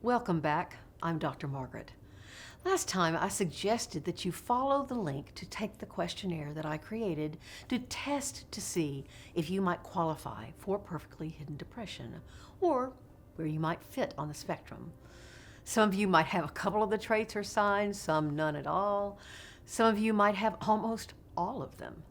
Welcome back. I'm Dr. Margaret. Last time I suggested that you follow the link to take the questionnaire that I created to test to see if you might qualify for perfectly hidden depression or where you might fit on the spectrum. Some of you might have a couple of the traits or signs, some none at all. Some of you might have almost all of them.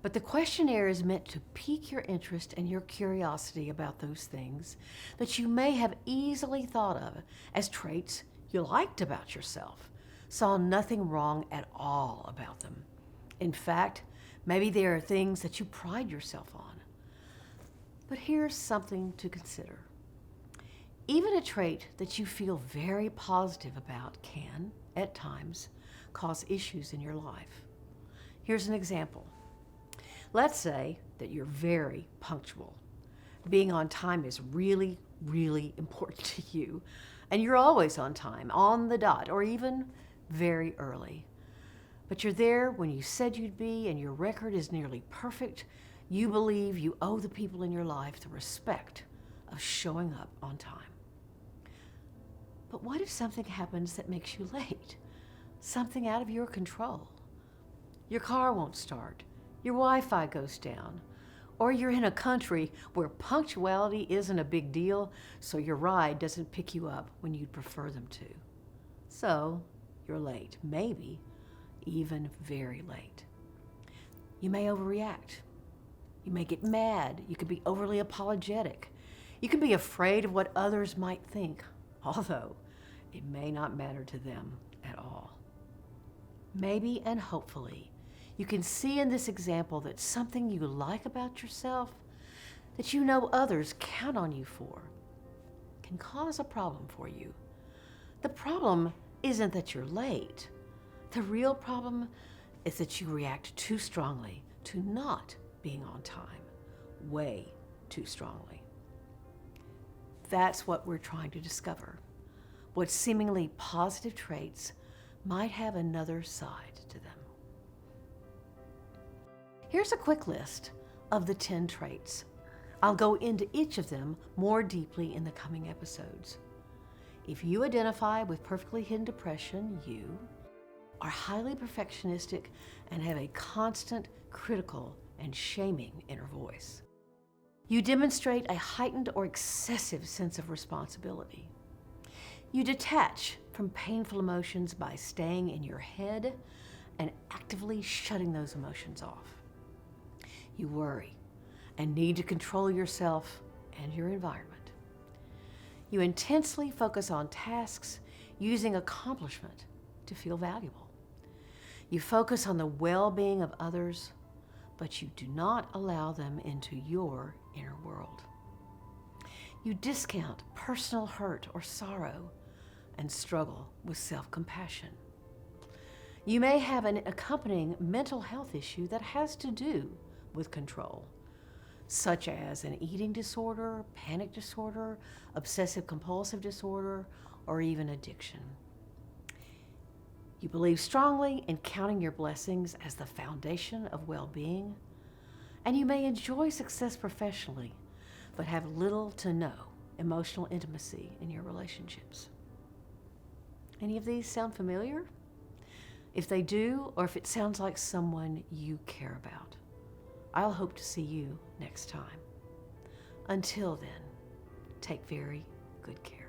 But the questionnaire is meant to pique your interest and your curiosity about those things that you may have easily thought of as traits you liked about yourself, saw nothing wrong at all about them. In fact, maybe there are things that you pride yourself on. But here's something to consider. Even a trait that you feel very positive about can, at times, cause issues in your life. Here's an example. Let's say that you're very punctual. Being on time is really, really important to you, and you're always on time, on the dot, or even very early. But you're there when you said you'd be, and your record is nearly perfect. You believe you owe the people in your life the respect of showing up on time. But what if something happens that makes you late? Something out of your control. Your car won't start. Your Wi-Fi goes down, or you're in a country where punctuality isn't a big deal, so your ride doesn't pick you up when you'd prefer them to. So you're late, maybe even very late. You may overreact. You may get mad. You could be overly apologetic. You can be afraid of what others might think, although it may not matter to them at all. Maybe and hopefully, you can see in this example that something you like about yourself, that you know others count on you for, can cause a problem for you. The problem isn't that you're late. The real problem is that you react too strongly to not being on time, way too strongly. That's what we're trying to discover. What seemingly positive traits might have another side to them. Here's a quick list of the 10 traits. I'll go into each of them more deeply in the coming episodes. If you identify with perfectly hidden depression, you are highly perfectionistic and have a constant critical and shaming inner voice. You demonstrate a heightened or excessive sense of responsibility. You detach from painful emotions by staying in your head and actively shutting those emotions off. You worry and need to control yourself and your environment. You intensely focus on tasks using accomplishment to feel valuable. You focus on the well-being of others, but you do not allow them into your inner world. You discount personal hurt or sorrow and struggle with self-compassion. You may have an accompanying mental health issue that has to do with control, such as an eating disorder, panic disorder, obsessive-compulsive disorder, or even addiction. You believe strongly in counting your blessings as the foundation of well-being, and you may enjoy success professionally, but have little to no emotional intimacy in your relationships. Any of these sound familiar? If they do, or if it sounds like someone you care about, I'll hope to see you next time. Until then, take very good care.